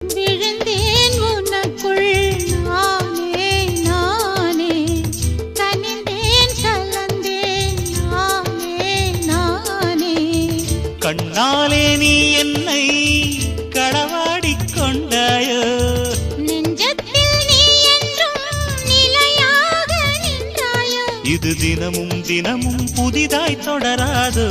விழுந்தேன் உனக்குள் நானே நானே கனிந்தேன் கலந்தேன் நானே நானே கண்ணாலே நீ என்னை களவாடிக் கொண்டாயோ நெஞ்சத்தில் நீ என்றும் நிலையாக நின்றாயோ இது தினமும் தினமும் புதிதாய் தொடராதோ